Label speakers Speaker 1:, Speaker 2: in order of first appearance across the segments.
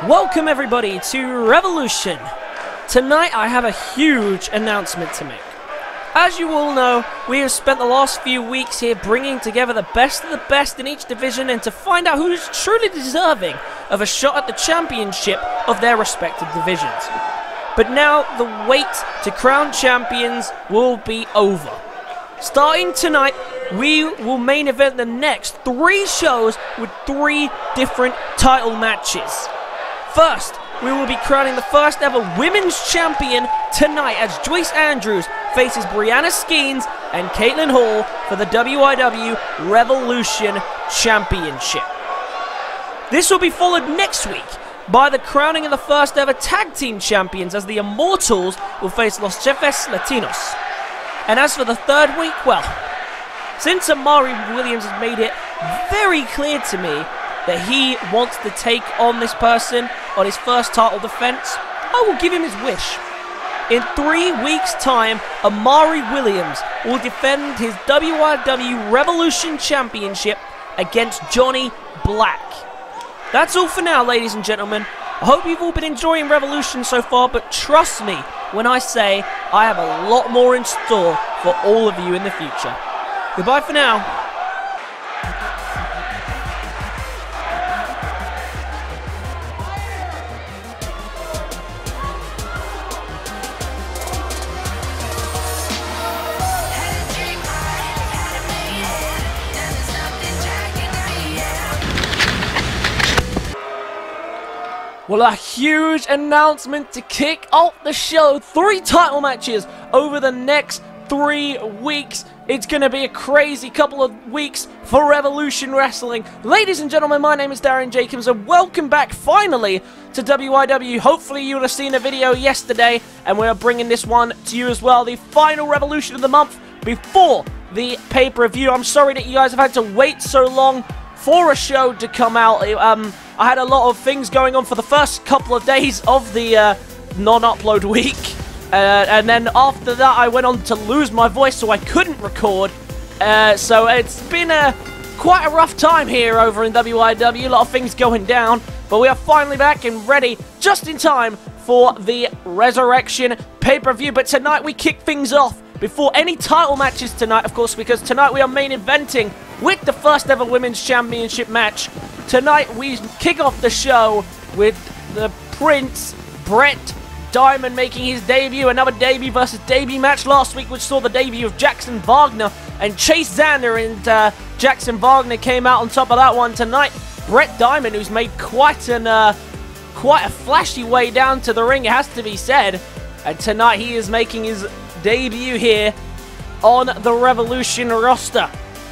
Speaker 1: Welcome everybody to Revolution. Tonight I have a huge announcement to make. As you all know, we have spent the last few weeks here bringing together the best of the best in each division and to find out who is truly deserving of a shot at the championship of their respective divisions. But now the wait to crown champions will be over. Starting tonight, we will main event the next 3 shows with 3 different title matches. First, we will be crowning the first ever women's champion tonight as Joyce Andrews faces Brianna Skeens and Katelyn Hall for the WIW Revolution Championship. This will be followed next week by the crowning of the first ever tag team champions as the Immortals will face Los Jefes Latinos. And as for the third week, well, since Omari Williams has made it very clear to me that he wants to take on this person on his first title defense, I will give him his wish. In 3 weeks' time, Omari Williams will defend his WIW Revolution Championship against Johnny Black. That's all for now, ladies and gentlemen. I hope you've all been enjoying Revolution so far, but trust me when I say I have a lot more in store for all of you in the future. Goodbye for now. Well, a huge announcement to kick off the show. 3 title matches over the next 3 weeks. It's going to be a crazy couple of weeks for Revolution Wrestling. Ladies and gentlemen, my name is Darren Jacobs and welcome back finally to WIW. Hopefully you would have seen a video yesterday and we're bringing this one to you as well. The final Revolution of the month before the pay-per-view. I'm sorry that you guys have had to wait so long for a show to come out. I had a lot of things going on for the first couple of days of the non-upload week. And then after that, I went on to lose my voice, so I couldn't record. So it's been quite a rough time here over in WIW. A lot of things going down. But we are finally back and ready just in time for the Resurrection pay-per-view. But tonight we kick things off before any title matches tonight, of course, because tonight we are main eventing with the first ever Women's Championship match. Tonight we kick off the show with the Prince, Brent Diamond making his debut. Another debut versus debut match last week, which saw the debut of Jackson Wagner and Chase Zander, and Jackson Wagner came out on top of that one. Tonight, Brent Diamond, who's made quite a flashy way down to the ring, it has to be said. And tonight he is making his debut here on the Revolution roster.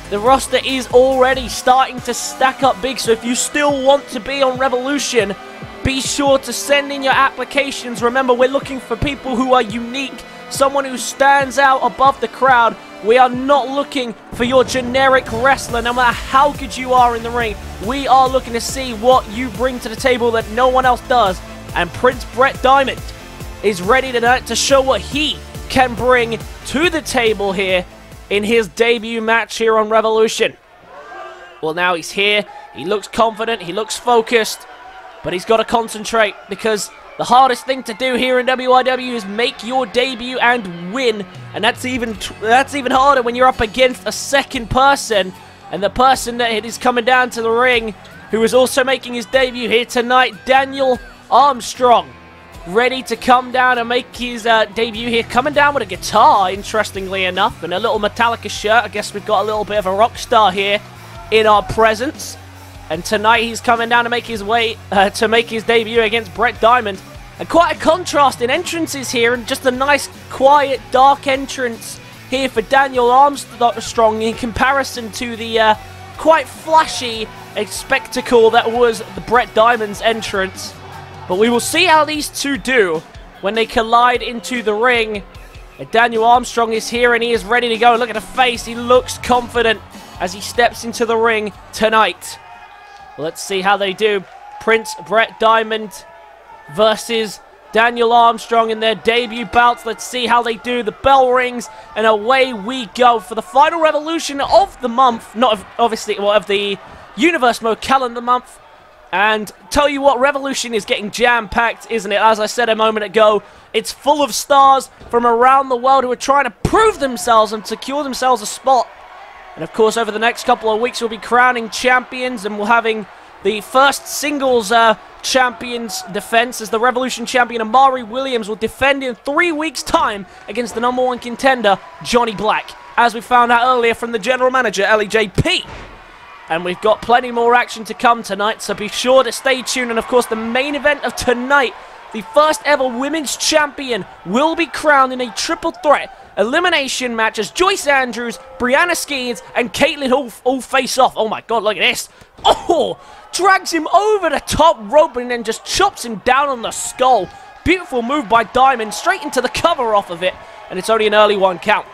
Speaker 1: The roster is already starting to stack up big, so if you still want to be on Revolution, be sure to send in your applications. Remember, we're looking for people who are unique, someone who stands out above the crowd. We are not looking for your generic wrestler, no matter how good you are in the ring. We are looking to see what you bring to the table that no one else does. And Prince Brent Diamond is ready tonight to show what he can bring to the table here in his debut match here on Revolution. Well, now he's here. He looks confident. He looks focused. But he's got to concentrate, because the hardest thing to do here in WIW is make your debut and win. And that's even harder when you're up against a second person. And the person that is coming down to the ring, who is also making his debut here tonight, Daniel Armstrong, ready to come down and make his debut here. Coming down with a guitar, interestingly enough, and a little Metallica shirt. I guess we've got a little bit of a rock star here in our presence. And tonight he's coming down to make his way to make his debut against Brent Diamond. And quite a contrast in entrances here, and just a nice, quiet, dark entrance here for Daniel Armstrong in comparison to the quite flashy spectacle that was the Brent Diamond's entrance. But we will see how these two do when they collide into the ring. And Daniel Armstrong is here and he is ready to go. Look at the face. He looks confident as he steps into the ring tonight. Well, let's see how they do. Prince Brent Diamond versus Daniel Armstrong in their debut bouts. Let's see how they do. The bell rings and away we go for the final Revolution of the month. Not of, obviously, well, of the Universe Mode calendar month. And tell you what, Revolution is getting jam-packed, isn't it? As I said a moment ago, it's full of stars from around the world who are trying to prove themselves and secure themselves a spot. And of course, over the next couple of weeks, we'll be crowning champions, and we're having the first singles champions defense as the Revolution champion Omari Williams will defend in 3 weeks' time against the #1 contender, Johnny Black, as we found out earlier from the general manager, Ellie J-P. And we've got plenty more action to come tonight, so be sure to stay tuned. And of course, the main event of tonight, the first ever women's champion, will be crowned in a triple threat elimination match as Joyce Andrews, Brianna Skeens, and Katelyn all face off. Oh my god, look at this. Oh, drags him over the top rope and then just chops him down on the skull. Beautiful move by Diamond, straight into the cover off of it. And it's only an early 1 count.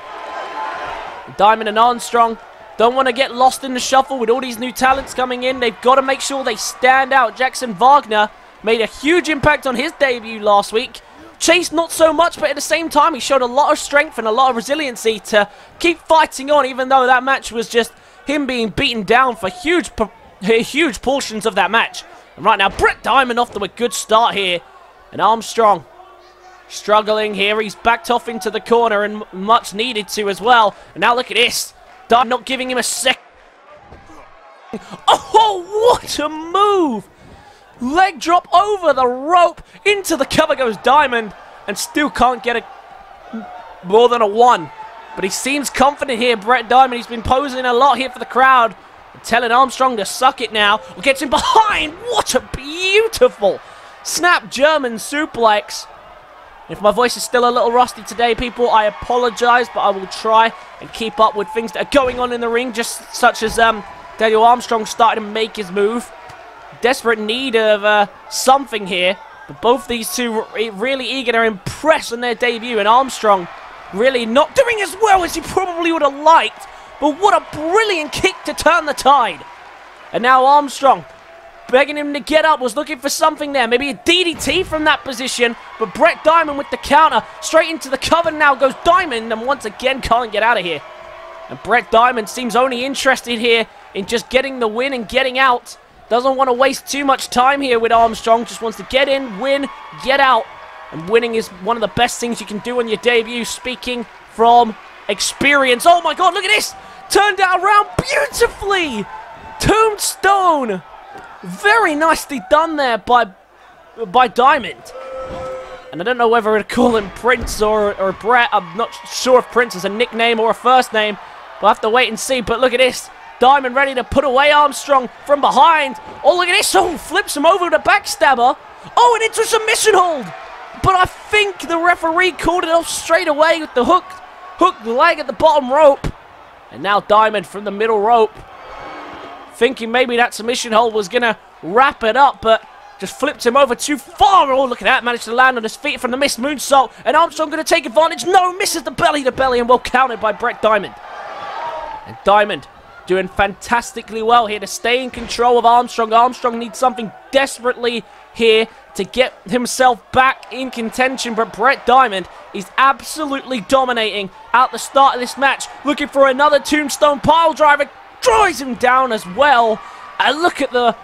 Speaker 1: Diamond and Armstrong don't want to get lost in the shuffle with all these new talents coming in. They've got to make sure they stand out. Jackson Wagner made a huge impact on his debut last week. Chase not so much, but at the same time he showed a lot of strength and a lot of resiliency to keep fighting on, even though that match was just him being beaten down for huge portions of that match. And right now, Brett Diamond off to a good start here. And Armstrong struggling here. He's backed off into the corner and much needed to as well. And now look at this. Diamond not giving him a sec. Oh, what a move! Leg drop over the rope. Into the cover goes Diamond. And still can't get more than a 1. But he seems confident here, Brett Diamond. He's been posing a lot here for the crowd. Telling Armstrong to suck it now. Gets him behind. What a beautiful snap German suplex. If my voice is still a little rusty today, people, I apologize, but I will try and keep up with things that are going on in the ring, just such as Daniel Armstrong starting to make his move. Desperate need of something here, but both these two really eager to impress on their debut, and Armstrong really not doing as well as he probably would have liked, but what a brilliant kick to turn the tide. And now Armstrong begging him to get up, was looking for something there. Maybe a DDT from that position, but Brett Diamond with the counter. Straight into the cover now goes Diamond, and once again can't get out of here. And Brett Diamond seems only interested here in just getting the win and getting out. Doesn't want to waste too much time here with Armstrong. Just wants to get in, win, get out. And winning is one of the best things you can do on your debut, speaking from experience. Oh my god, look at this! Turned that around beautifully! Tombstone! Very nicely done there by Diamond. And I don't know whether to call him Prince or Brett. I'm not sure if Prince is a nickname or a first name. We'll have to wait and see. But look at this. Diamond ready to put away Armstrong from behind. Oh, look at this. Oh, flips him over with a backstabber. Oh, and into a submission hold. But I think the referee called it off straight away with the hook leg at the bottom rope. And now Diamond from the middle rope, thinking maybe that submission hold was going to wrap it up, but just flipped him over too far. Oh, look at that. Managed to land on his feet from the missed moonsault. And Armstrong going to take advantage. No, misses the belly to belly, and well counted by Brett Diamond. And Diamond doing fantastically well here to stay in control of Armstrong. Armstrong needs something desperately here to get himself back in contention, but Brett Diamond is absolutely dominating at the start of this match. Looking for another tombstone pile driver. Drives him down as well. And look at the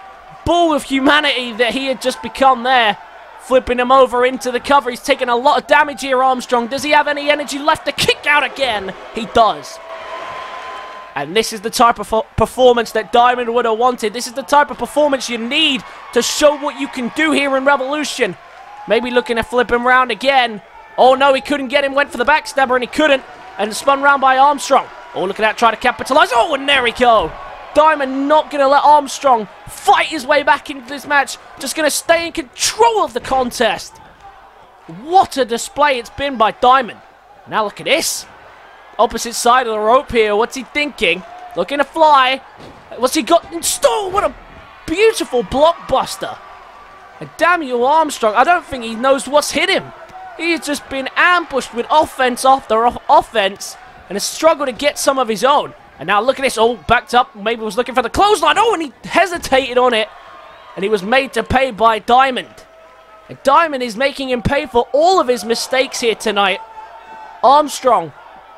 Speaker 1: ball of humanity that he had just become there. Flipping him over into the cover. He's taking a lot of damage here, Armstrong. Does he have any energy left to kick out again? He does. And this is the type of performance that Diamond would have wanted. This is the type of performance you need to show what you can do here in Revolution. Maybe looking to flip him round again. Oh no, he couldn't get him. Went for the backstabber and he couldn't. And spun round by Armstrong. Oh, look at that, try to capitalize. Oh, and there we go. Diamond not going to let Armstrong fight his way back into this match. Just going to stay in control of the contest. What a display it's been by Diamond. Now look at this. Opposite side of the rope here. What's he thinking? Looking to fly. What's he got in store? What a beautiful blockbuster. And Daniel Armstrong, I don't think he knows what's hit him. He's just been ambushed with offense after offense and has struggled to get some of his own. And now look at this. Oh, backed up. Maybe was looking for the clothesline. Oh, and he hesitated on it. And he was made to pay by Diamond. And Diamond is making him pay for all of his mistakes here tonight. Armstrong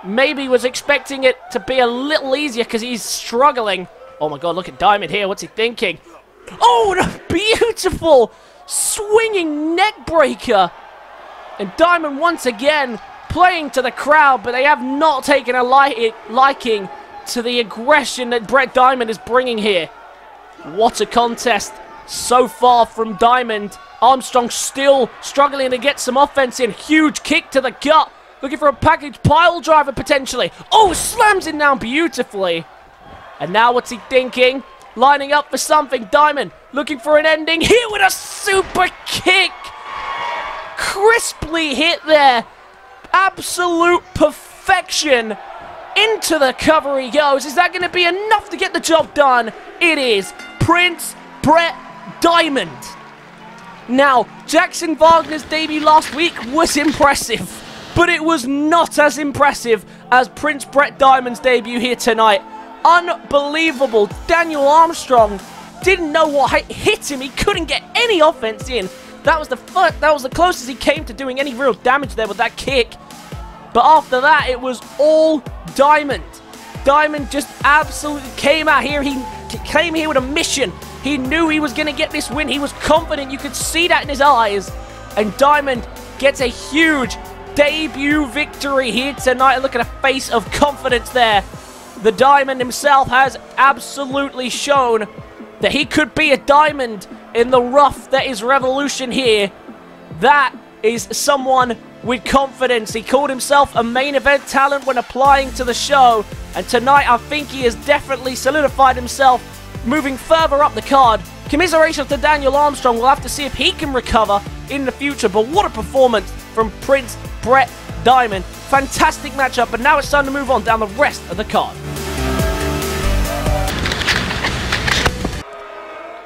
Speaker 1: maybe was expecting it to be a little easier because he's struggling. Oh my god, look at Diamond here. What's he thinking? Oh, and a beautiful swinging neck breaker. And Diamond once again playing to the crowd, but they have not taken a liking to the aggression that Brett Diamond is bringing here. What a contest so far from Diamond. Armstrong still struggling to get some offense in. Huge kick to the gut. Looking for a package pile driver potentially. Oh, slams it down beautifully. And now what's he thinking? Lining up for something. Diamond looking for an ending here with a super kick. Crisply hit there. Absolute perfection. Into the cover he goes. Is that going to be enough to get the job done? It is. Prince Brett Diamond. Now, Jackson Wagner's debut last week was impressive, but it was not as impressive as Prince Brett Diamond's debut here tonight. Unbelievable. Daniel Armstrong didn't know what hit him. He couldn't get any offense in. That was the closest he came to doing any real damage there with that kick. But after that, it was all Diamond. Diamond just absolutely came out here. He came here with a mission. He knew he was going to get this win. He was confident. You could see that in his eyes. And Diamond gets a huge debut victory here tonight. Look at a face of confidence there. The Diamond himself has absolutely shown that he could be a diamond in the rough that is Revolution here. That is someone with confidence. He called himself a main event talent when applying to the show. And tonight, I think he has definitely solidified himself moving further up the card. Commiserations to Daniel Armstrong. We'll have to see if he can recover in the future. But what a performance from Prince Brett Diamond. Fantastic matchup. But now it's time to move on down the rest of the card.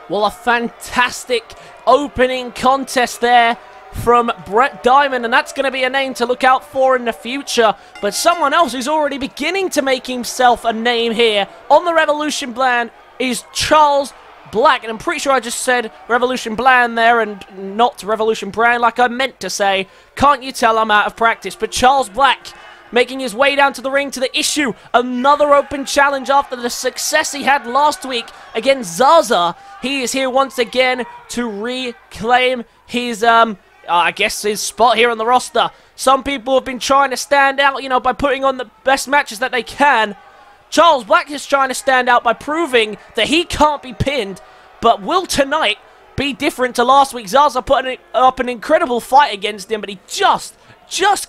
Speaker 1: Well, a fantastic opening contest there from Brett Diamond, and that's going to be a name to look out for in the future. But someone else who's already beginning to make himself a name here on the Revolution brand is Charles Black. And I'm pretty sure I just said Revolution brand there and not Revolution brand like I meant to say. Can't you tell I'm out of practice? But Charles Black making his way down to the ring to issue another open challenge after the success he had last week against Zaza. He is here once again to reclaim his, I guess his spot here on the roster. Some people have been trying to stand out, you know, by putting on the best matches that they can. Charles Black is trying to stand out by proving that he can't be pinned. But will tonight be different to last week? Zaza put up an incredible fight against him, but he just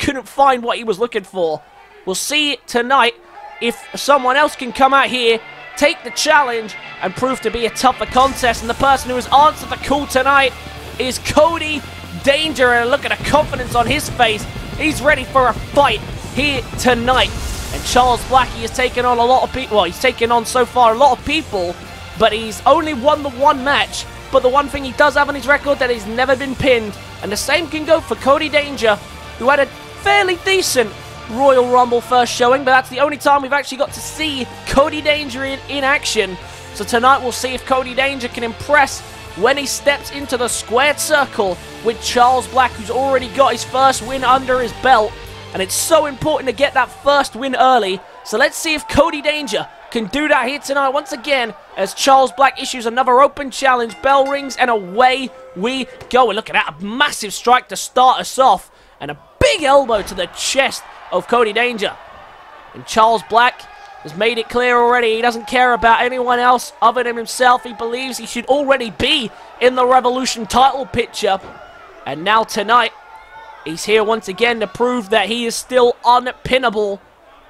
Speaker 1: couldn't find what he was looking for. We'll see tonight if someone else can come out here, take the challenge, and prove to be a tougher contest. And the person who has answered the call tonight is Cody Danger. And look at the confidence on his face. He's ready for a fight here tonight. And Charles Blackie has taken on a lot of people. Well, he's taken on so far a lot of people, but he's only won the one match. But the one thing he does have on his record that he's never been pinned. And the same can go for Cody Danger, who had a fairly decent Royal Rumble first showing, but that's the only time we've actually got to see Cody Danger in action. So tonight we'll see if Cody Danger can impress when he steps into the squared circle with Charles Black, who's already got his first win under his belt. And it's so important to get that first win early. So let's see if Cody Danger can do that here tonight once again as Charles Black issues another open challenge. Bell rings and away we go. And look at that, a massive strike to start us off. And a big elbow to the chest of Cody Danger. And Charles Black has made it clear already he doesn't care about anyone else other than himself. He believes he should already be in the Revolution title picture. And now tonight, he's here once again to prove that he is still unpinnable.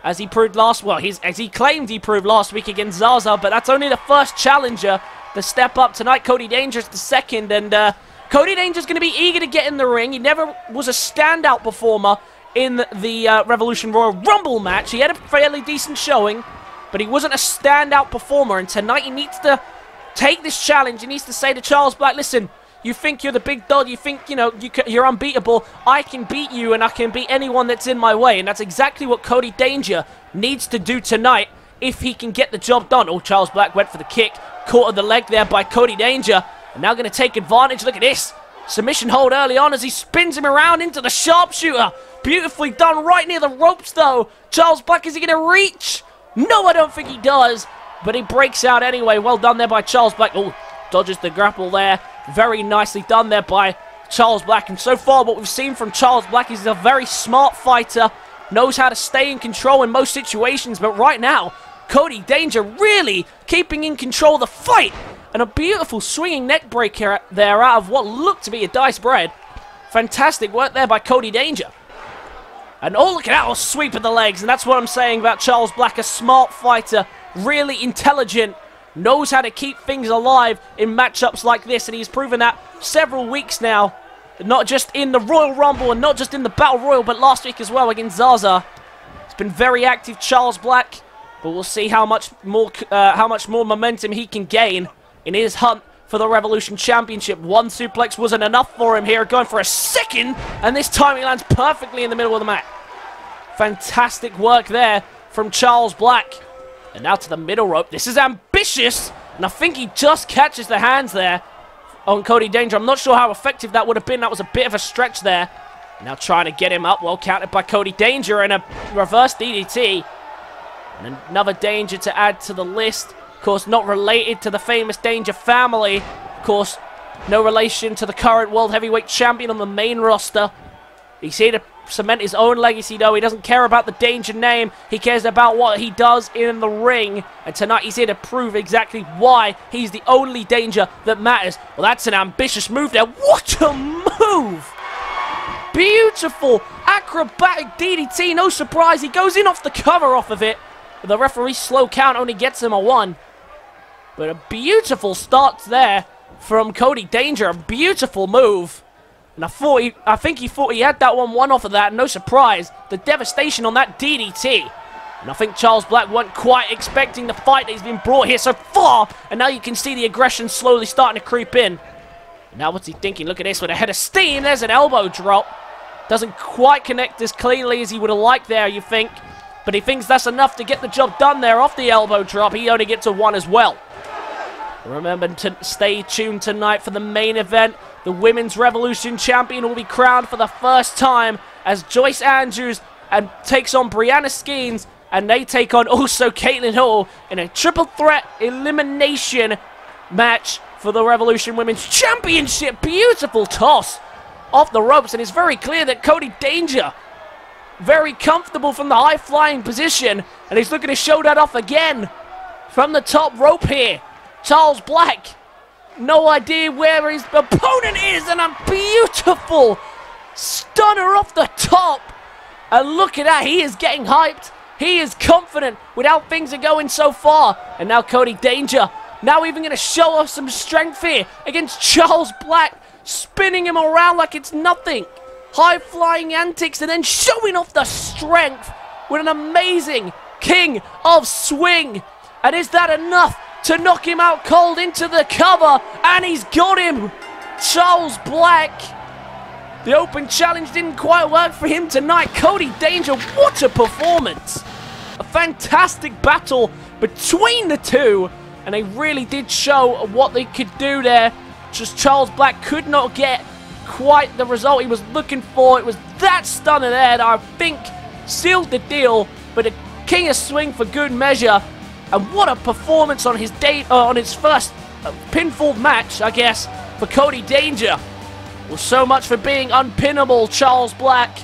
Speaker 1: As he proved as he claimed he proved last week against Zaza. But that's only the first challenger to step up tonight. Cody Danger is the second. And Cody Danger's going to be eager to get in the ring. He never was a standout performer in the Revolution Royal Rumble match. He had a fairly decent showing, but he wasn't a standout performer. And tonight he needs to take this challenge. He needs to say to Charles Black, listen, you think you're the big dog, you think, you know, you're unbeatable. I can beat you and I can beat anyone that's in my way. And that's exactly what Cody Danger needs to do tonight if he can get the job done. Oh, Charles Black went for the kick. Caught on the leg there by Cody Danger. And now going to take advantage. Look at this. Submission hold early on as he spins him around into the sharpshooter. Beautifully done right near the ropes, though. Charles Black, is he going to reach? No, I don't think he does. But he breaks out anyway. Well done there by Charles Black. Oh, Dodges the grapple there. Very nicely done there by Charles Black. And so far, what we've seen from Charles Black is he's a very smart fighter. Knows how to stay in control in most situations. But right now, Cody Danger really keeping in control of the fight. And a beautiful swinging neck breaker there out of what looked to be a dice bread. Fantastic work there by Cody Danger. And oh, look at that sweep of the legs. And that's what I'm saying about Charles Black. A smart fighter. Really intelligent. Knows how to keep things alive in matchups like this. And he's proven that several weeks now. Not just in the Royal Rumble and not just in the Battle Royal, but last week as well against Zaza. It's been very active, Charles Black. But we'll see how much more momentum he can gain in his hunt for the Revolution Championship. One suplex wasn't enough for him here, going for a second, and this time he lands perfectly in the middle of the mat. Fantastic work there from Charles Black. And now to the middle rope. This is ambitious, and I think he just catches the hands there on Cody Danger. I'm not sure how effective that would have been. That was a bit of a stretch there. Now trying to get him up, well countered by Cody Danger, and a reverse DDT. And another Danger to add to the list. Of course, not related to the famous Danger family. Of course, no relation to the current World Heavyweight Champion on the main roster. He's here to cement his own legacy, though. He doesn't care about the Danger name. He cares about what he does in the ring. And tonight, he's here to prove exactly why he's the only Danger that matters. Well, that's an ambitious move there. What a move! Beautiful acrobatic DDT. No surprise. He goes in off the cover off of it. The referee's slow count only gets him a 1. But a beautiful start there from Cody Danger. A beautiful move. And I think he thought he had that one off of that. No surprise. The devastation on that DDT. And I think Charles Black wasn't quite expecting the fight that he's been brought here so far. And now you can see the aggression slowly starting to creep in. And now what's he thinking? Look at this with a head of steam. There's an elbow drop. Doesn't quite connect as cleanly as he would have liked there, you think. But he thinks that's enough to get the job done there off the elbow drop. He only gets a 1 as well. Remember to stay tuned tonight for the main event. The Women's Revolution Champion will be crowned for the first time as Joyce Andrews takes on Brianna Skeens. And they take on also Katelyn Hall in a triple threat elimination match for the Revolution Women's Championship. Beautiful toss off the ropes. And it's very clear that Cody Danger, very comfortable from the high-flying position. And he's looking to show that off again from the top rope here. Charles Black, no idea where his opponent is. And a beautiful stunner off the top. And look at that. He is getting hyped. He is confident with how things are going so far. And now Cody Danger, now even going to show off some strength here against Charles Black. Spinning him around like it's nothing. High-flying antics and then showing off the strength with an amazing King of Swing. And is that enough to knock him out cold into the cover? And he's got him. Charles Black. The open challenge didn't quite work for him tonight. Cody Danger, what a performance. A fantastic battle between the two. And they really did show what they could do there. Just Charles Black could not get quite the result he was looking for. It was that stunner there that I think sealed the deal. But a King of Swing for good measure. And what a performance on his on his first pinfall match, I guess, for Cody Danger. Well, so much for being unpinnable, Charles Black.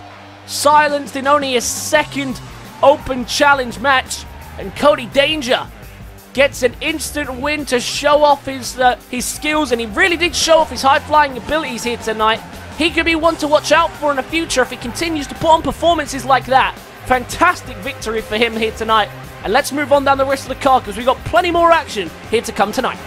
Speaker 1: Silenced in only his second open challenge match. And Cody Danger gets an instant win to show off his skills. And he really did show off his high-flying abilities here tonight. He could be one to watch out for in the future if he continues to put on performances like that. Fantastic victory for him here tonight. And let's move on down the rest of the card because we've got plenty more action here to come tonight.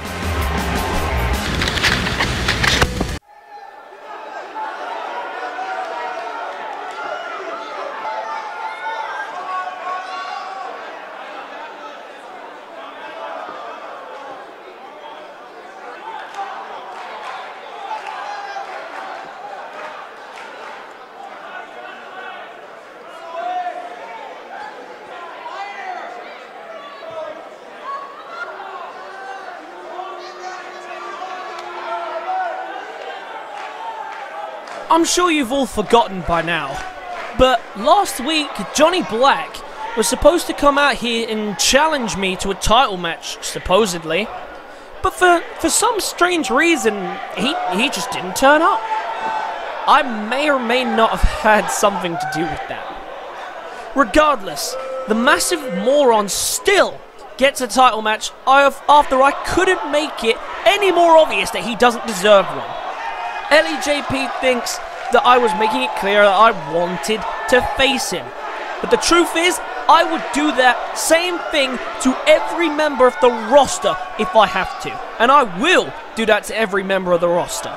Speaker 1: I'm sure you've all forgotten by now, but last week Johnny Black was supposed to come out here and challenge me to a title match, supposedly. But for some strange reason, he just didn't turn up. I may or may not have had something to do with that. Regardless, the massive moron still gets a title match after I couldn't make it any more obvious that he doesn't deserve one. Ellie J-P thinks that I was making it clear that I wanted to face him. But the truth is, I would do that same thing to every member of the roster if I have to. And I will do that to every member of the roster.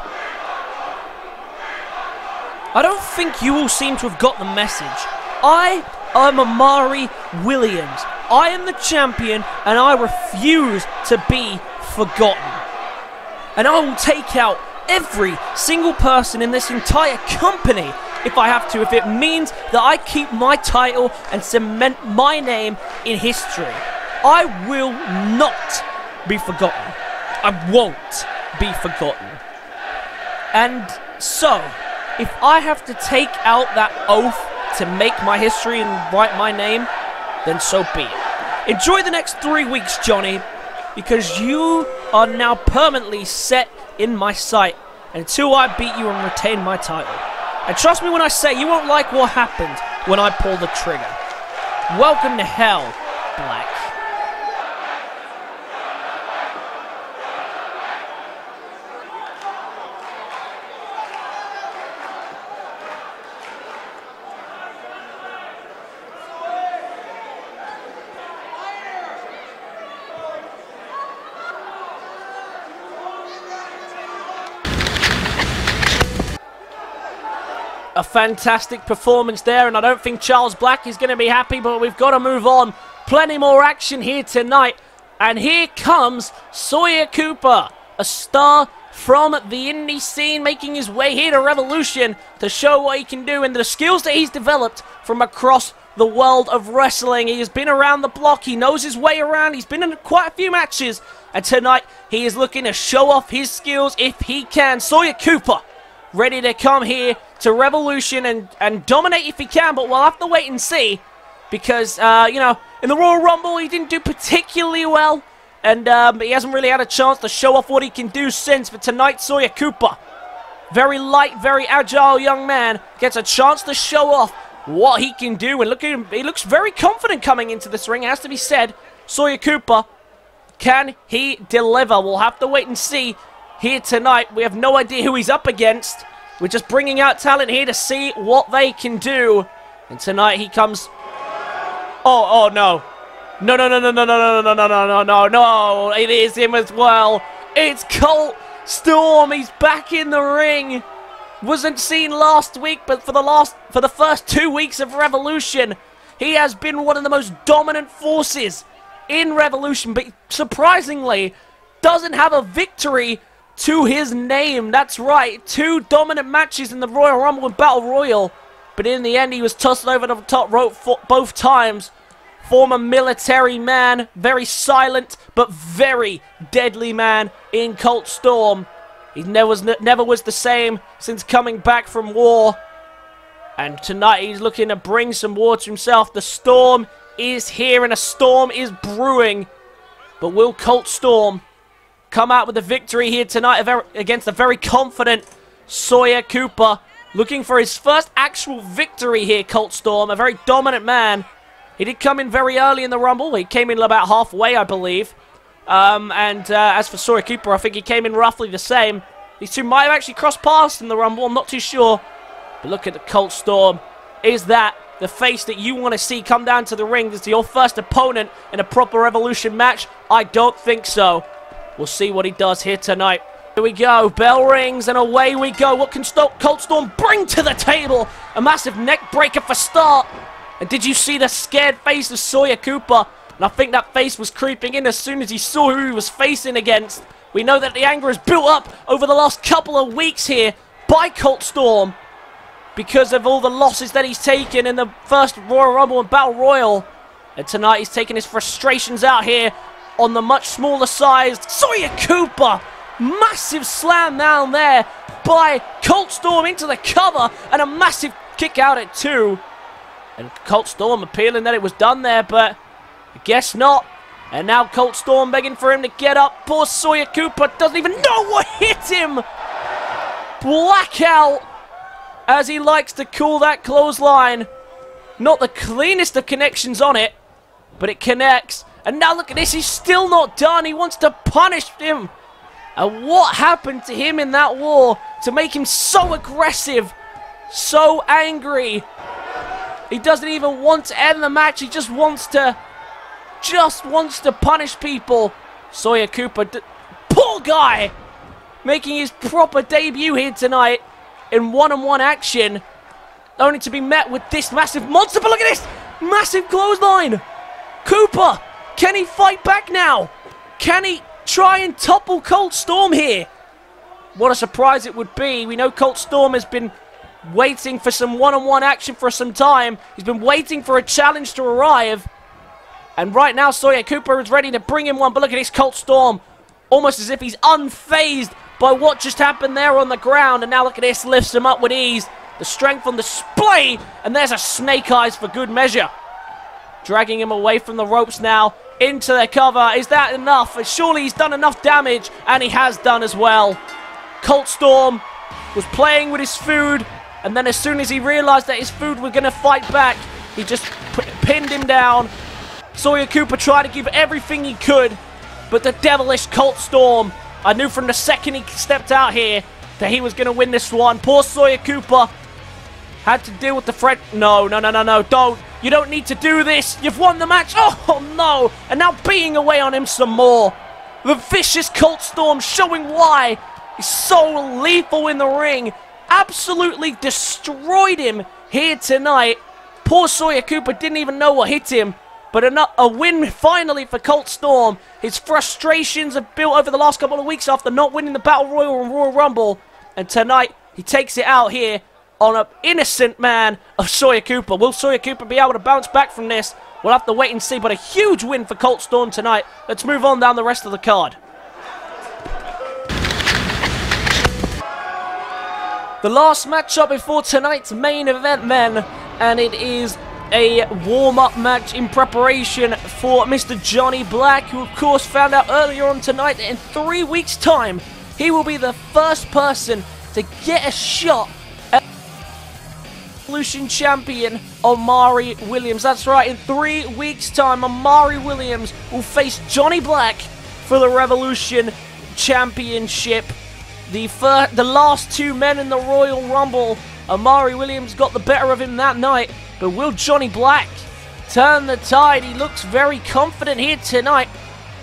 Speaker 1: I don't think you all seem to have got the message. I am Omari Williams. I am the champion, and I refuse to be forgotten. And I will take out every single person in this entire company if I have to, if it means that I keep my title and cement my name in history. I will not be forgotten. I won't be forgotten. And so, if I have to take out that oath to make my history and write my name, then so be it. Enjoy the next 3 weeks, Johnny, because you are now permanently set in my sight until I beat you and retain my title. And trust me when I say you won't like what happened when I pull the trigger. Welcome to hell, Black. A fantastic performance there, and I don't think Charles Black is going to be happy, but we've got to move on. Plenty more action here tonight, and here comes Sawyer Cooper, a star from the indie scene, making his way here to Revolution to show what he can do and the skills that he's developed from across the world of wrestling. He has been around the block, he knows his way around, he's been in quite a few matches, and tonight he is looking to show off his skills if he can. Sawyer Cooper, ready to come here to Revolution and dominate if he can, but we'll have to wait and see, because, you know, in the Royal Rumble, he didn't do particularly well, and he hasn't really had a chance to show off what he can do since. But tonight, Sawyer Cooper, very light, very agile young man, gets a chance to show off what he can do, and look at him, he looks very confident coming into this ring, it has to be said. Sawyer Cooper, can he deliver? We'll have to wait and see here tonight. We have no idea who he's up against. We're just bringing out talent here to see what they can do. And tonight he comes... Oh, no. No. It is him as well. It's Colt Storm. He's back in the ring. Wasn't seen last week, but for the first 2 weeks of Revolution, he has been one of the most dominant forces in Revolution. But surprisingly, doesn't have a victory to his name. That's right, 2 dominant matches in the Royal Rumble and Battle Royal, but in the end he was tossed over the top rope both times. Former military man, very silent but very deadly man in Colt Storm. He never was the same since coming back from war, and tonight he's looking to bring some war to himself. The storm is here and a storm is brewing, but will Colt Storm come out with a victory here tonight against a very confident Sawyer Cooper? Looking for his first actual victory here, Colt Storm, a very dominant man. He did come in very early in the Rumble. He came in about halfway, I believe. As for Sawyer Cooper, I think he came in roughly the same. These two might have actually crossed paths in the Rumble, I'm not too sure. But look at the Colt Storm. Is that the face that you want to see come down to the ring as your first opponent in a proper Revolution match? I don't think so. We'll see what he does here tonight. Here we go. Bell rings and away we go. What can Colt Storm bring to the table? A massive neck breaker for start. And did you see the scared face of Sawyer Cooper? And I think that face was creeping in as soon as he saw who he was facing against. We know that the anger has built up over the last couple of weeks here by Colt Storm because of all the losses that he's taken in the first Royal Rumble and Battle Royal. And tonight he's taking his frustrations out here on the much smaller sized Sawyer Cooper. Massive slam down there by Colt Storm into the cover and a massive kick out at 2. And Colt Storm appealing that it was done there, but I guess not. And now Colt Storm begging for him to get up. Poor Sawyer Cooper doesn't even know what hit him. Blackout, as he likes to call that clothesline. Not the cleanest of connections on it, but it connects. And now look at this, he's still not done. He wants to punish him. And what happened to him in that war to make him so aggressive, so angry? He doesn't even want to end the match. He just wants to punish people. Sawyer Cooper, poor guy, making his proper debut here tonight in one-on-one action, only to be met with this massive monster. But look at this massive clothesline. Cooper, can he fight back now? Can he try and topple Colt Storm here? What a surprise it would be. We know Colt Storm has been waiting for some one-on-one action for some time. He's been waiting for a challenge to arrive. And right now, Sawyer Cooper is ready to bring him one. But look at this Colt Storm, almost as if he's unfazed by what just happened there on the ground. And now look at this, lifts him up with ease. The strength on display. And there's a snake eyes for good measure. Dragging him away from the ropes now into the cover. Is that enough? Surely he's done enough damage. And he has done as well. Colt Storm was playing with his food. And then as soon as he realized that his food was going to fight back, he just pinned him down. Sawyer Cooper tried to give everything he could, but the devilish Colt Storm, I knew from the second he stepped out here that he was going to win this one. Poor Sawyer Cooper had to deal with the threat. No, don't. You don't need to do this. You've won the match. Oh, no. And now beating away on him some more. The vicious Colt Storm showing why he's so lethal in the ring. Absolutely destroyed him here tonight. Poor Sawyer Cooper didn't even know what hit him. But a win finally for Colt Storm. His frustrations have built over the last couple of weeks after not winning the Battle Royal and Royal Rumble. And tonight, he takes it out here on an innocent man of Sawyer Cooper. Will Sawyer Cooper be able to bounce back from this? We'll have to wait and see. But a huge win for Colt Storm tonight. Let's move on down the rest of the card. The last matchup before tonight's main event then, and it is a warm-up match in preparation for Mr. Johnny Black, who of course found out earlier on tonight that in 3 weeks' time, he will be the first person to get a shot at Revolution Champion Omari Williams. That's right, in 3 weeks' time, Omari Williams will face Johnny Black for the Revolution Championship. The last two men in the Royal Rumble, Omari Williams got the better of him that night. But will Johnny Black turn the tide? He looks very confident here tonight.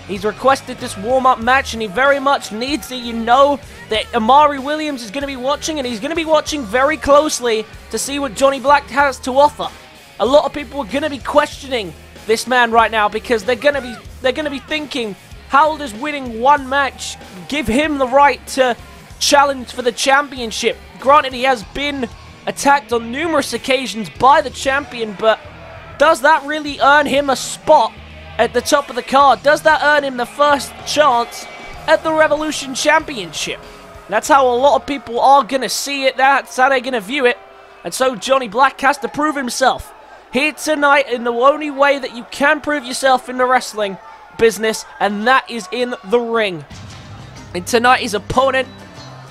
Speaker 1: He's requested this warm-up match, and he very much needs it. You know that Omari Williams is going to be watching, and he's going to be watching very closely to see what Johnny Black has to offer. A lot of people are going to be questioning this man right now because they're going to be thinking, how does winning one match give him the right to challenge for the championship? Granted, he has been attacked on numerous occasions by the champion, but does that really earn him a spot at the top of the card? Does that earn him the first chance at the Revolution Championship? That's how a lot of people are going to see it. That's how they're going to view it. And so Johnny Black has to prove himself here tonight in the only way that you can prove yourself in the wrestling business, and that is in the ring. And tonight his opponent,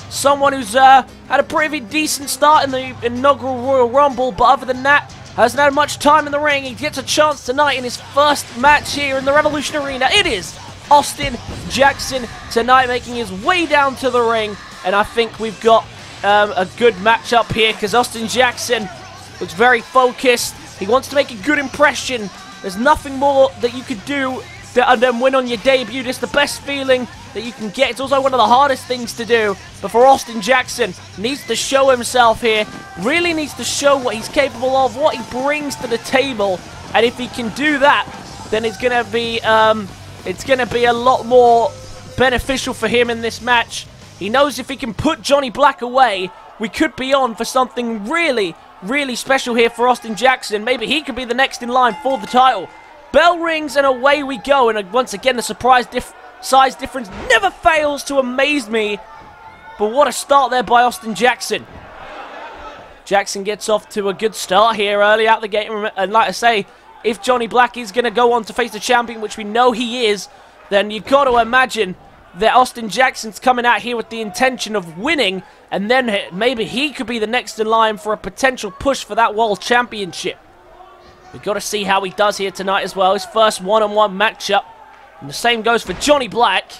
Speaker 1: someone who's had a pretty decent start in the inaugural Royal Rumble, but other than that, hasn't had much time in the ring. He gets a chance tonight in his first match here in the Revolution Arena. It is Austin Jackson tonight making his way down to the ring, and I think we've got a good matchup here because Austin Jackson looks very focused. He wants to make a good impression. There's nothing more that you could do than win on your debut. It's the best feeling that you can get. It's also one of the hardest things to do. But for Austin Jackson, needs to show himself here. Really needs to show what he's capable of, what he brings to the table. And if he can do that, then it's gonna be a lot more beneficial for him in this match. He knows if he can put Johnny Black away, we could be on for something really, really special here for Austin Jackson. Maybe he could be the next in line for the title. Bell rings and away we go. And once again, the surprise size difference never fails to amaze me. But what a start there by Austin Jackson. Jackson gets off to a good start here early out the gate. And like I say, if Johnny Black is going to go on to face the champion, which we know he is, then you've got to imagine that Austin Jackson's coming out here with the intention of winning, and then maybe he could be the next in line for a potential push for that World Championship. We've got to see how he does here tonight as well. His first one-on-one matchup. And the same goes for Johnny Black.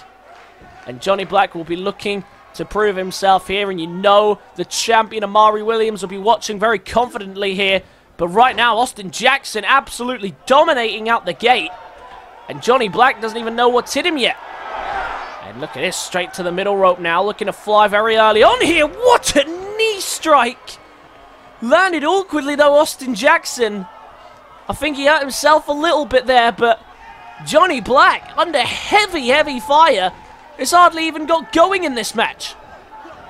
Speaker 1: And Johnny Black will be looking to prove himself here. And you know the champion Omari Williams will be watching very confidently here. But right now, Austin Jackson absolutely dominating out the gate. And Johnny Black doesn't even know what's hit him yet. And look at this, straight to the middle rope now. Looking to fly very early on here. What a knee strike. Landed awkwardly though, Austin Jackson. I think he hurt himself a little bit there, but Johnny Black, under heavy fire, has hardly even got going in this match.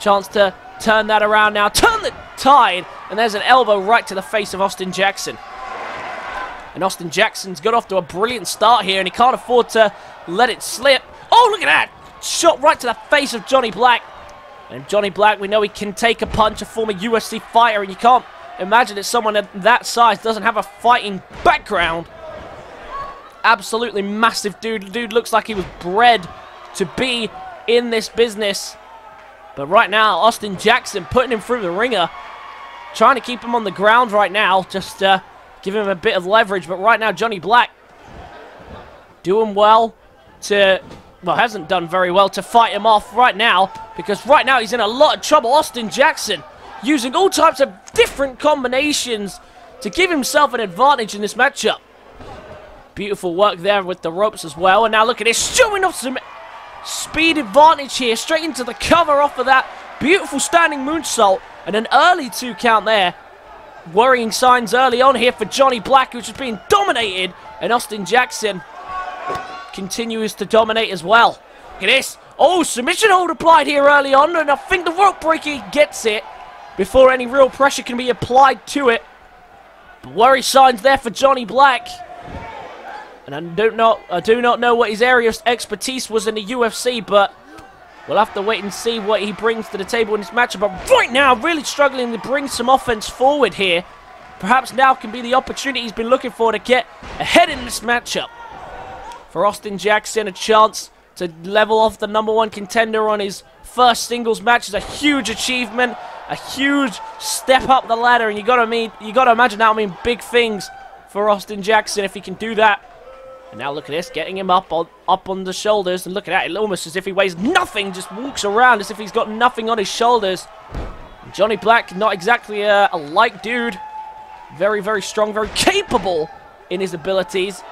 Speaker 1: Chance to turn that around now, turn the tide, and there's an elbow right to the face of Austin Jackson. And Austin Jackson's got off to a brilliant start here, and he can't afford to let it slip. Oh, look at that! Shot right to the face of Johnny Black. And Johnny Black, we know he can take a punch, a former UFC fighter, and you can't imagine that someone at that size doesn't have a fighting background. Absolutely massive dude. The dude looks like he was bred to be in this business. But right now, Austin Jackson putting him through the ringer. Trying to keep him on the ground right now. Just give him a bit of leverage. But right now, Johnny Black doing well to... Well, hasn't done very well to fight him off right now. Because right now, he's in a lot of trouble. Austin Jackson using all types of different combinations to give himself an advantage in this matchup. Beautiful work there with the ropes as well. And now look at this, showing off some speed advantage here. Straight into the cover off of that. Beautiful standing moonsault. And an early 2 count there. Worrying signs early on here for Johnny Black, who's just being dominated. And Austin Jackson continues to dominate as well. Look at this. Oh, submission hold applied here early on. And I think the rope breaker gets it before any real pressure can be applied to it. But worry signs there for Johnny Black. And I do not know what his area of expertise was in the UFC, but we'll have to wait and see what he brings to the table in this matchup. But right now, really struggling to bring some offense forward here. Perhaps now can be the opportunity he's been looking for to get ahead in this matchup. For Austin Jackson, a chance to level off the #1 contender on his first singles match is a huge achievement, a huge step up the ladder, and you gotta imagine that'll mean big things for Austin Jackson if he can do that. And now look at this, getting him up on the shoulders, and look at that, almost as if he weighs nothing, just walks around as if he's got nothing on his shoulders. And Johnny Black, not exactly a light dude, very strong, very capable in his abilities.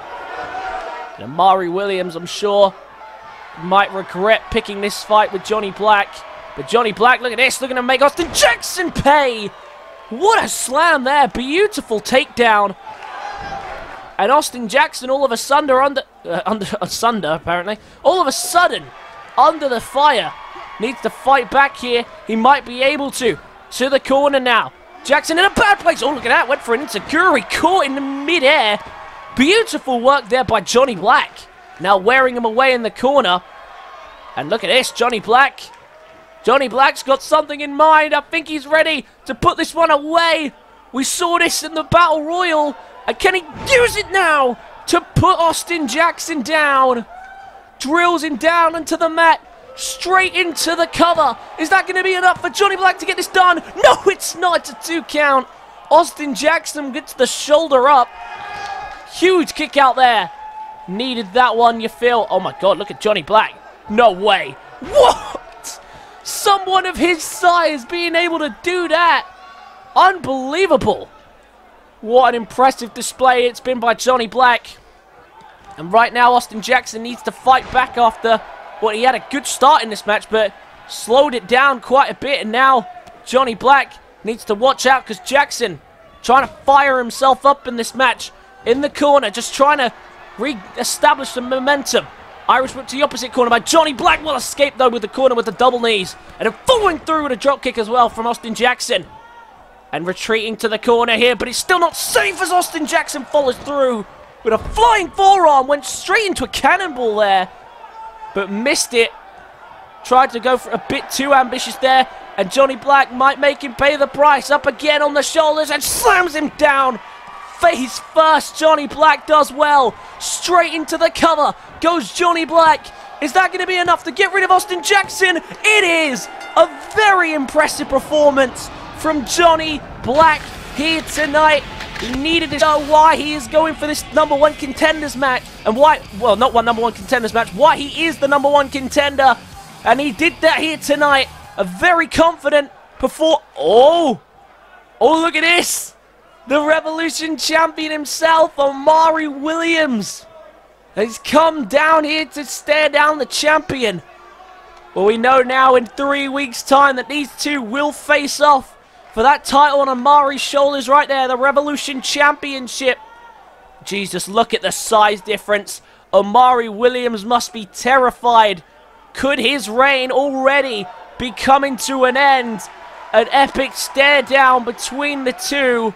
Speaker 1: And Omari Williams, I'm sure, might regret picking this fight with Johnny Black. But Johnny Black, look at this, looking to make Austin Jackson pay. What a slam there, beautiful takedown. And Austin Jackson all of a sudden all of a sudden, under the fire, needs to fight back here. He might be able to the corner now. Jackson in a bad place. Oh, look at that, went for an enziguri, caught in the mid-air. Beautiful work there by Johnny Black. Now wearing him away in the corner. And look at this, Johnny Black. Johnny Black's got something in mind. I think he's ready to put this one away. We saw this in the Battle Royal. And can he use it now to put Austin Jackson down? Drills him down into the mat, straight into the cover. Is that going to be enough for Johnny Black to get this done? No, it's not. It's a 2 count. Austin Jackson gets the shoulder up. Huge kick out there. Needed that one, you feel. Oh my God, look at Johnny Black. No way. What? Someone of his size being able to do that. Unbelievable. What an impressive display it's been by Johnny Black. And right now, Austin Jackson needs to fight back after what he had a good start in this match, but slowed it down quite a bit. And now Johnny Black needs to watch out because Jackson trying to fire himself up in this match. In the corner, just trying to re-establish the momentum. Irish whip to the opposite corner by Johnny Black. Will escape though with the corner with the double knees. And then following through with a drop kick as well from Austin Jackson. And retreating to the corner here, but it's still not safe as Austin Jackson follows through with a flying forearm. Went straight into a cannonball there, but missed it. Tried to go for a bit too ambitious there, and Johnny Black might make him pay the price. Up again on the shoulders and slams him down. Face first, Johnny Black does well. Straight into the cover goes Johnny Black. Is that going to be enough to get rid of Austin Jackson? It is! A very impressive performance from Johnny Black here tonight. He needed to show why he is going for this #1 contenders match. And why, well, not one #1 contenders match, why he is the #1 contender. And he did that here tonight. A very confident oh, look at this. The Revolution champion himself, Omari Williams, has come down here to stare down the champion. Well, we know now in 3 weeks' time that these two will face off for that title on Omari's shoulders right there, the Revolution Championship. Jesus, look at the size difference. Omari Williams must be terrified. Could his reign already be coming to an end? An epic stare down between the two.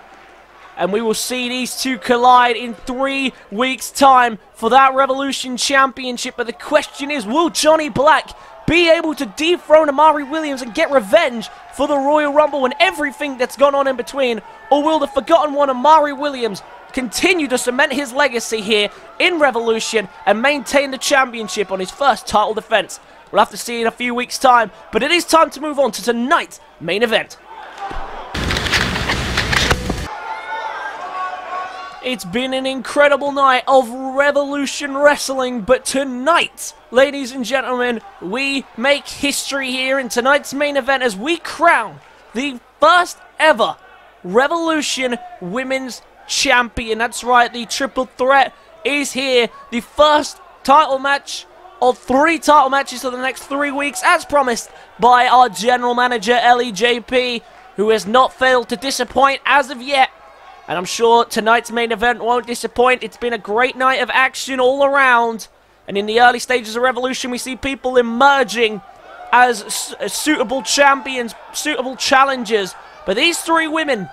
Speaker 1: And we will see these two collide in 3 weeks' time for that Revolution Championship. But the question is, will Johnny Black be able to dethrone Omari Williams and get revenge for the Royal Rumble and everything that's gone on in between? Or will the forgotten one, Omari Williams, continue to cement his legacy here in Revolution and maintain the championship on his first title defense? We'll have to see in a few weeks' time, but it is time to move on to tonight's main event. It's been an incredible night of Revolution Wrestling, but tonight, ladies and gentlemen, we make history here in tonight's main event as we crown the first ever Revolution Women's Champion. That's right, the triple threat is here. The first title match of 3 title matches for the next 3 weeks, as promised by our general manager, Ellie J-P, who has not failed to disappoint as of yet. And I'm sure tonight's main event won't disappoint. It's been a great night of action all around. And in the early stages of Revolution, we see people emerging as suitable champions, suitable challengers. But these 3 women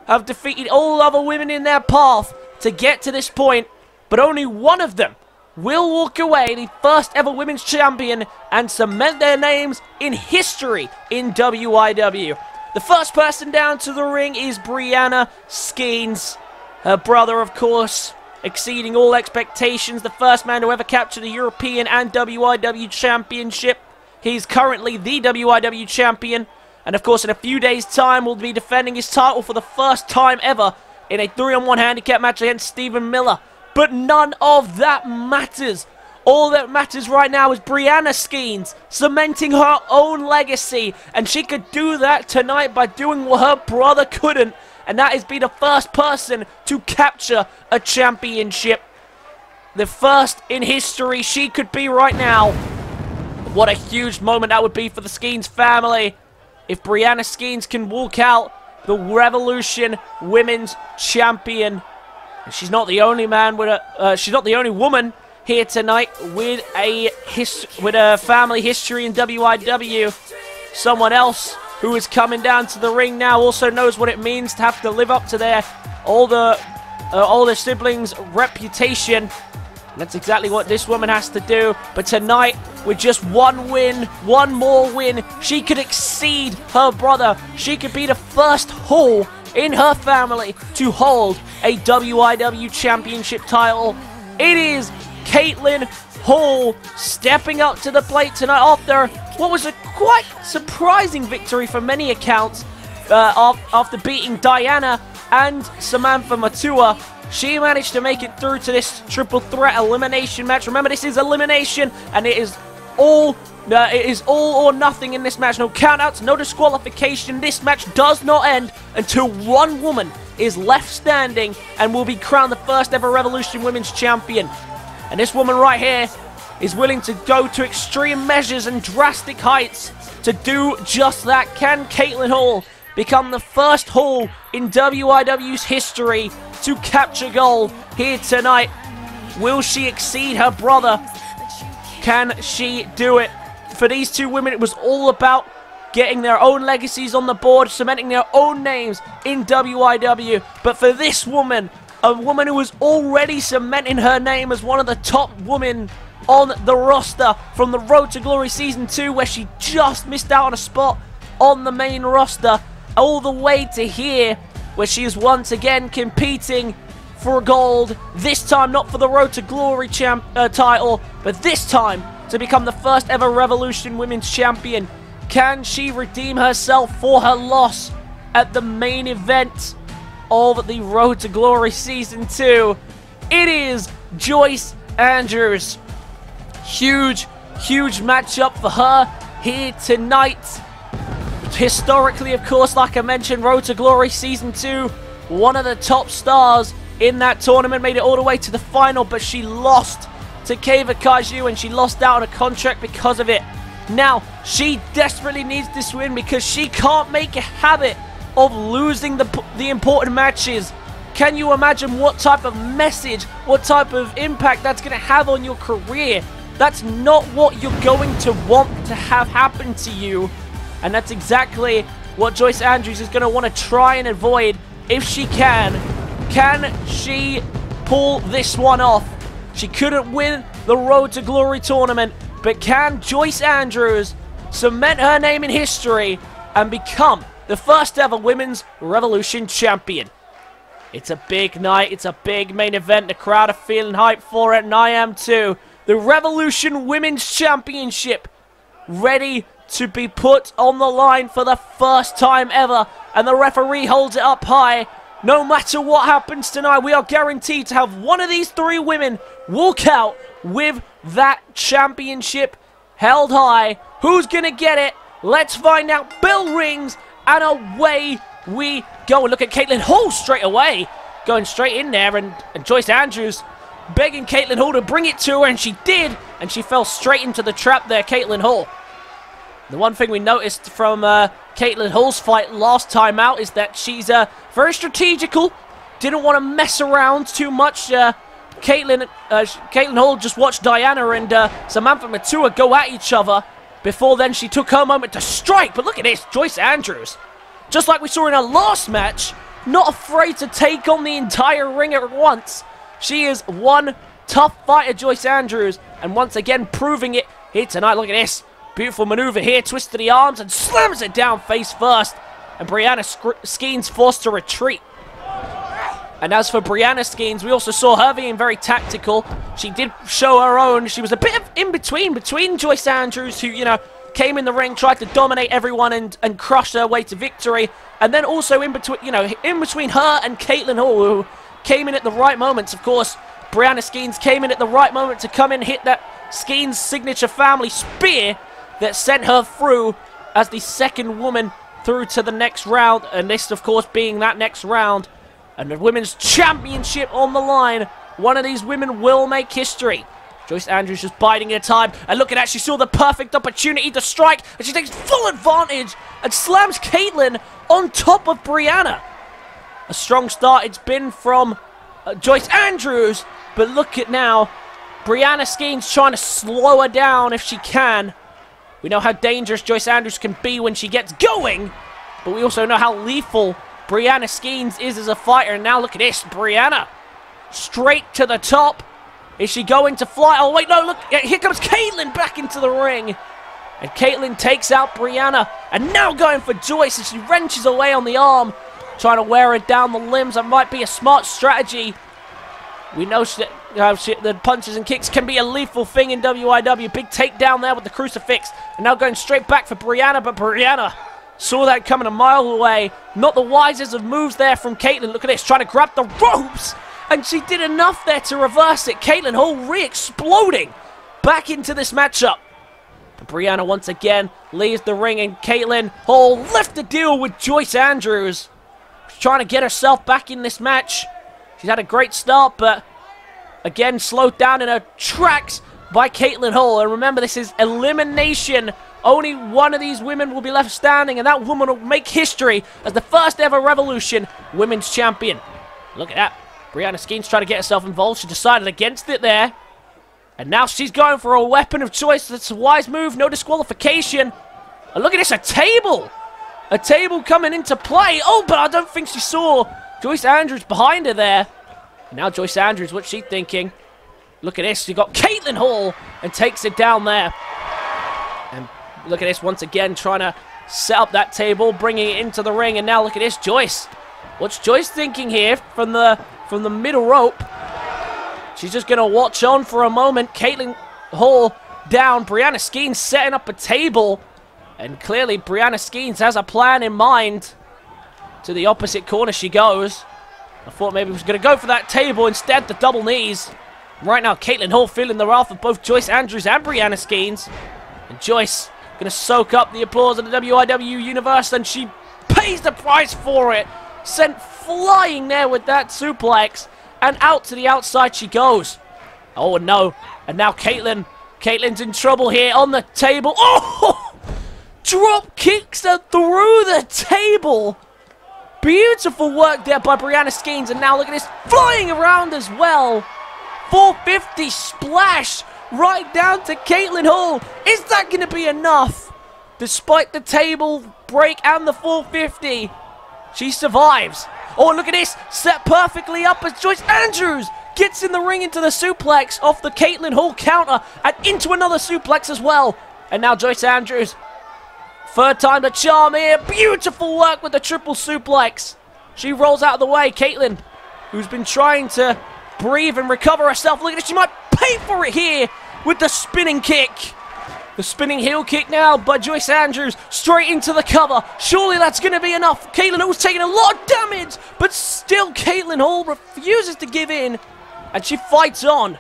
Speaker 1: have defeated all other women in their path to get to this point. But only one of them will walk away the first ever women's champion and cement their names in history in WIW. The first person down to the ring is Brianna Skeens. Her brother, of course, exceeding all expectations. The first man to ever capture the European and WIW Championship. He's currently the WIW Champion. And, of course, in a few days' time, will be defending his title for the first time ever in a 3-on-1 handicap match against Stephen Miller. But none of that matters. All that matters right now is Brianna Skeens cementing her own legacy. And she could do that tonight by doing what her brother couldn't. And that is be the first person to capture a championship. The first in history she could be right now. What a huge moment that would be for the Skeens family. If Brianna Skeens can walk out the Revolution Women's Champion. And she's not the only man with a, she's not the only woman here tonight with a family history in WIW. Someone else who is coming down to the ring now also knows what it means to have to live up to their older siblings' reputation. And that's exactly what this woman has to do. But tonight, with just one win, one more win, she could exceed her brother. She could be the first Hall in her family to hold a WIW championship title. It is Katelyn Hall stepping up to the plate tonight after what was a quite surprising victory for many accounts after beating Diana and Samantha Matua. She managed to make it through to this triple threat elimination match. Remember, this is elimination, and it is all or nothing in this match. No countouts, no disqualification. This match does not end until one woman is left standing and will be crowned the first ever Revolution Women's Champion. And this woman right here is willing to go to extreme measures and drastic heights to do just that. Can Katelyn Hall become the first Hall in WIW's history to capture gold here tonight? Will she exceed her brother? Can she do it? For these two women, it was all about getting their own legacies on the board, cementing their own names in WIW. But for this woman, a woman who was already cementing her name as one of the top women on the roster from the Road to Glory Season 2, where she just missed out on a spot on the main roster, all the way to here, where she is once again competing for gold. This time not for the Road to Glory title, but this time to become the first ever Revolution Women's Champion. Can she redeem herself for her loss at the main event of the Road to Glory Season 2? It is Joyce Andrews. Huge matchup for her here tonight. Historically, of course, like I mentioned, Road to Glory Season 2, one of the top stars in that tournament, made it all the way to the final, but she lost to Keva Kaiju, and she lost out on a contract because of it. Now, she desperately needs this win because she can't make a habit of losing the important matches. Can you imagine what type of message, what type of impact that's going to have on your career? That's not what you're going to want to have happen to you. And that's exactly what Joyce Andrews is going to want to try and avoid if she can. Can she pull this one off? She couldn't win the Road to Glory tournament, but can Joyce Andrews cement her name in history and become the first ever Women's Revolution Champion? It's a big night. It's a big main event. The crowd are feeling hyped for it, and I am too. The Revolution Women's Championship ready to be put on the line for the first time ever, and the referee holds it up high. No matter what happens tonight, we are guaranteed to have one of these three women walk out with that championship held high. Who's gonna get it? Let's find out. Bell rings, and away we go. And look at Katelyn Hall straight away, going straight in there, and Joyce Andrews begging Katelyn Hall to bring it to her, and she did, and she fell straight into the trap there, Katelyn Hall. The one thing we noticed from Katelyn Hall's fight last time out is that she's very strategical, didn't want to mess around too much. Katelyn Hall just watched Diana and Samantha Matua go at each other. Before then, she took her moment to strike, but look at this, Joyce Andrews. Just like we saw in her last match, not afraid to take on the entire ring at once. She is one tough fighter, Joyce Andrews, and once again proving it here tonight. Look at this. Beautiful maneuver here, twist to the arms and slams it down face first. And Brianna Skeens forced to retreat. And as for Brianna Skeens, we also saw her being very tactical. She did show her own. She was a bit of in between Joyce Andrews, who, you know, came in the ring, tried to dominate everyone and crush her way to victory. And then also in between her and Katelyn Hall, who came in at the right moments. Of course, Brianna Skeens came in at the right moment to come in and hit that Skeens signature family spear that sent her through as the second woman through to the next round. And this, of course, being that next round. And the Women's Championship on the line. One of these women will make history. Joyce Andrews just biding her time. And look at that. She saw the perfect opportunity to strike. And she takes full advantage and slams Katelyn on top of Brianna. A strong start it's been from Joyce Andrews. But look at now. Brianna Skeens trying to slow her down if she can. We know how dangerous Joyce Andrews can be when she gets going, but we also know how lethal Brianna Skeens is as a fighter. And now look at this, Brianna, straight to the top. Is she going to fly? Oh wait, no, look, here comes Katelyn back into the ring. And Katelyn takes out Brianna, and now going for Joyce as she wrenches away on the arm, trying to wear her down the limbs. That might be a smart strategy. We know the punches and kicks can be a lethal thing in WIW. Big takedown there with the crucifix. And now going straight back for Brianna, but Brianna saw that coming a mile away. Not the wisest of moves there from Katelyn. Look at this, trying to grab the ropes. And she did enough there to reverse it. Katelyn Hall re-exploding back into this matchup. But Brianna once again leaves the ring, and Katelyn Hall left the deal with Joyce Andrews. She's trying to get herself back in this match. She's had a great start, but again slowed down in her tracks by Katelyn Hall. And remember, this is elimination. Only one of these women will be left standing, and that woman will make history as the first ever Revolution Women's Champion. Look at that. Brianna Skeens trying to get herself involved. She decided against it there. And now she's going for a weapon of choice. That's a wise move. No disqualification. And look at this, a table. A table coming into play. Oh, but I don't think she saw Joyce Andrews behind her there. Now Joyce Andrews, what's she thinking? Look at this. You got Katelyn Hall and takes it down there. And look at this once again, trying to set up that table, bringing it into the ring. And now look at this, Joyce. What's Joyce thinking here from the from the middle rope. She's just going to watch on for a moment. Katelyn Hall down. Brianna Skeens setting up a table. And clearly Brianna Skeens has a plan in mind. To the opposite corner she goes. I thought maybe she was going to go for that table. Instead, the double knees. Right now, Katelyn Hall feeling the wrath of both Joyce Andrews and Brianna Skeens. And Joyce going to soak up the applause of the WIW universe. And she pays the price for it. Sent flying there with that suplex. And out to the outside she goes. Oh, no. And now Katelyn. Katelyn's in trouble here on the table. Oh! Drop kicks her through the table. Beautiful work there by Brianna Skeens. And now look at this. Flying around as well. 450 splash. Right down to Katelyn Hall. Is that going to be enough? Despite the table break and the 450. She survives. Oh, look at this. Set perfectly up as Joyce Andrews gets in the ring into the suplex off the Katelyn Hall counter and into another suplex as well. And now Joyce Andrews. Third time the charm here. Beautiful work with the triple suplex. She rolls out of the way. Katelyn, who's been trying to breathe and recover herself. Look at this. She might pay for it here with the spinning kick. The spinning heel kick now by Joyce Andrews. Straight into the cover. Surely that's going to be enough. Katelyn Hall's taking a lot of damage. But still Katelyn Hall refuses to give in. And she fights on.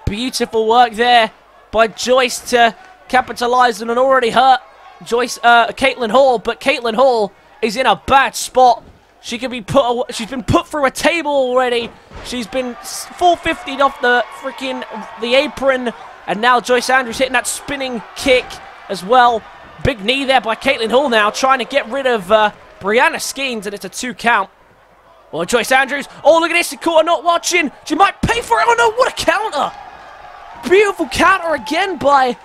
Speaker 1: Beautiful work there by Joyce to capitalize on an already hurt Katelyn Hall. But Katelyn Hall is in a bad spot. She can be she's been put through a table already. She's been 450'd off the apron. And now Joyce Andrews hitting that spinning kick as well. Big knee there by Katelyn Hall now, trying to get rid of Brianna Skeens, and it's a 2 count. Well, Joyce Andrews, oh, look at this, she caught her not watching. She might pay for it. Oh, no, what a counter. Beautiful counter again by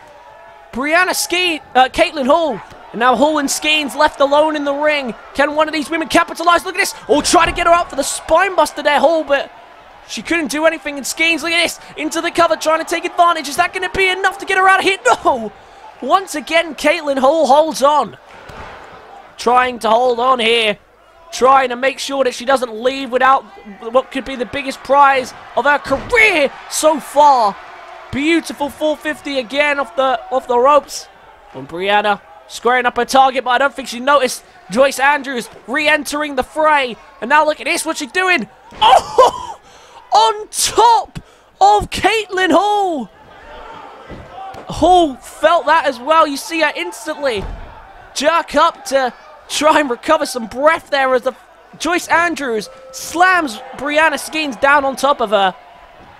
Speaker 1: Katelyn Hall. And now Hall and Skeens left alone in the ring. Can one of these women capitalize? Look at this. Oh, try to get her out for the spine buster there, Hall, but she couldn't do anything. And Skeens, look at this, into the cover, trying to take advantage. Is that going to be enough to get her out of here? No! Once again, Katelyn Hall holds on. Trying to hold on here. Trying to make sure that she doesn't leave without what could be the biggest prize of her career so far. Beautiful 450 again off the ropes. And Brianna squaring up her target, but I don't think she noticed Joyce Andrews re-entering the fray. And now look at this, what's she doing? Oh! On top of Katelyn Hall. Hall felt that as well. You see her instantly jerk up to try and recover some breath there as Joyce Andrews slams Brianna Skeens down on top of her.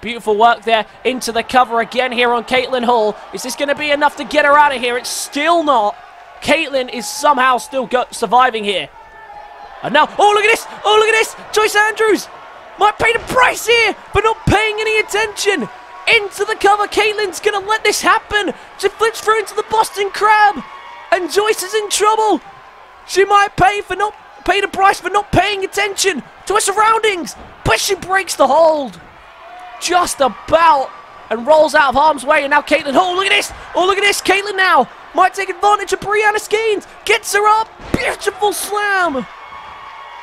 Speaker 1: Beautiful work there into the cover again here on Katelyn Hall. Is this going to be enough to get her out of here? It's still not. Katelyn is somehow still surviving here. And now, oh, look at this. Oh, look at this. Joyce Andrews might pay the price here for not paying any attention. Into the cover. Katelyn's going to let this happen. She flips through into the Boston Crab. And Joyce is in trouble. She might pay the price for not paying attention to her surroundings. But she breaks the hold. Just about. And rolls out of harm's way. And now Katelyn Hall. Look at this. Oh, look at this. Katelyn now might take advantage of Brianna Skeens. Gets her up. Beautiful slam.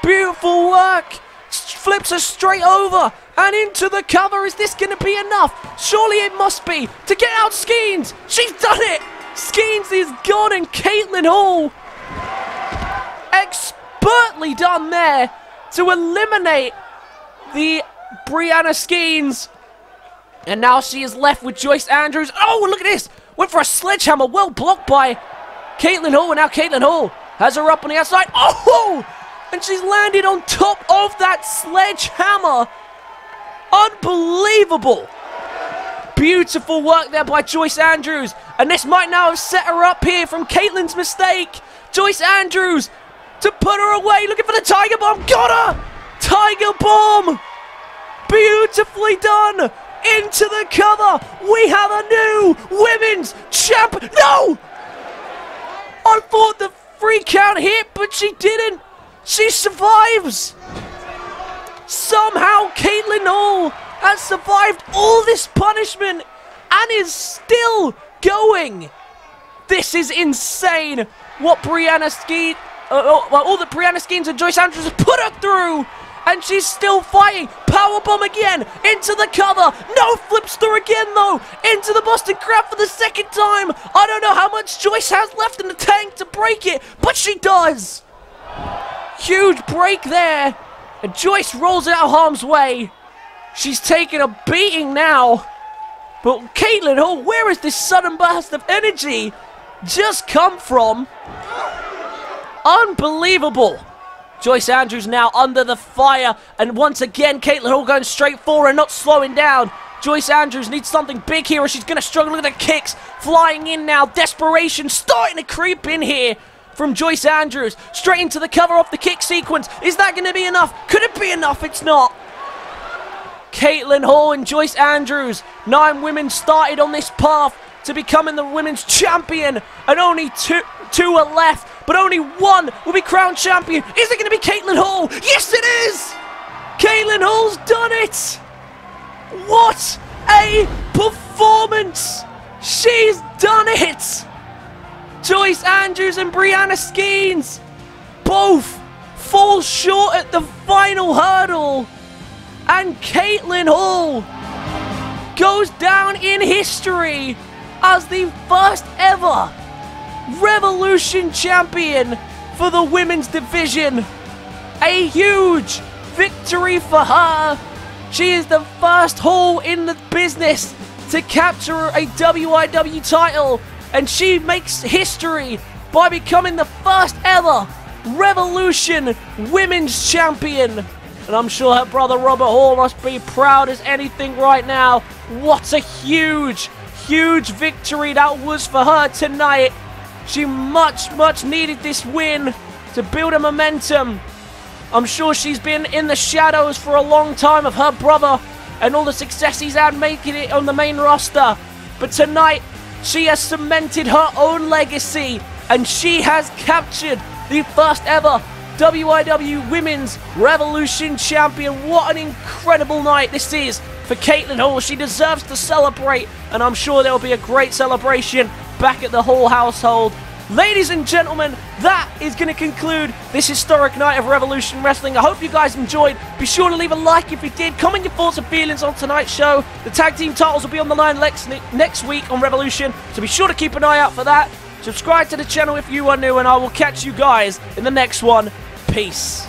Speaker 1: Beautiful work. Flips her straight over and into the cover. Is this going to be enough? Surely it must be to get out Skeens. She's done it. Skeens is gone, and Katelyn Hall expertly done there to eliminate the Brianna Skeens. And now she is left with Joyce Andrews. Oh, look at this. Went for a sledgehammer. Well blocked by Katelyn Hall. And now Katelyn Hall has her up on the outside. Oh! And she's landed on top of that sledgehammer. Unbelievable. Beautiful work there by Joyce Andrews. And this might now have set her up here from Katelyn's mistake. Joyce Andrews to put her away. Looking for the Tiger Bomb. Got her. Tiger Bomb. Beautifully done. Into the cover. We have a new women's champ. No. I thought the 3 count hit, but she didn't. She survives! Somehow Katelyn Hall has survived all this punishment and is still going. This is insane what Brianna Skeens, all that Brianna Skeens and Joyce Andrews have put her through. And she's still fighting. Powerbomb again. Into the cover. No, flips through again, though. Into the Boston Crab for the second time. I don't know how much Joyce has left in the tank to break it, but she does. Huge break there. And Joyce rolls it out of harm's way. She's taking a beating now. But Katelyn, oh, where is this sudden burst of energy just come from? Unbelievable. Joyce Andrews now under the fire, and once again Katelyn all going straight forward and not slowing down. Joyce Andrews needs something big here or she's going to struggle. Look at the kicks flying in now. Desperation starting to creep in here from Joyce Andrews. Straight into the cover off the kick sequence. Is that going to be enough? Could it be enough? It's not. Katelyn Hall and Joyce Andrews, 9 women started on this path to becoming the women's champion, and only two are left. But only one will be crowned champion. Is it going to be Katelyn Hall? Yes, it is! Katelyn Hall's done it! What a performance! She's done it! Joyce Andrews and Brianna Skeens both fall short at the final hurdle. And Katelyn Hall goes down in history as the first ever Revolution champion for the women's division. A huge victory for her. She is the first Hall in the business to capture a WIW title, and she makes history by becoming the first ever Revolution women's champion. And I'm sure her brother Robert Hall must be proud as anything right now. What a huge, huge victory that was for her tonight. She much needed this win to build a momentum. I'm sure she's been in the shadows for a long time of her brother and all the success he's had making it on the main roster. But tonight, she has cemented her own legacy and she has captured the first ever WIW Women's Revolution Champion. What an incredible night this is for Katelyn Hall. She deserves to celebrate, and I'm sure there will be a great celebration back at the Hall household. Ladies and gentlemen, that is going to conclude this historic night of Revolution Wrestling. I hope you guys enjoyed. Be sure to leave a like if you did. Comment your thoughts and feelings on tonight's show. The tag team titles will be on the line next week on Revolution, so be sure to keep an eye out for that. Subscribe to the channel if you are new, and I will catch you guys in the next one. Peace.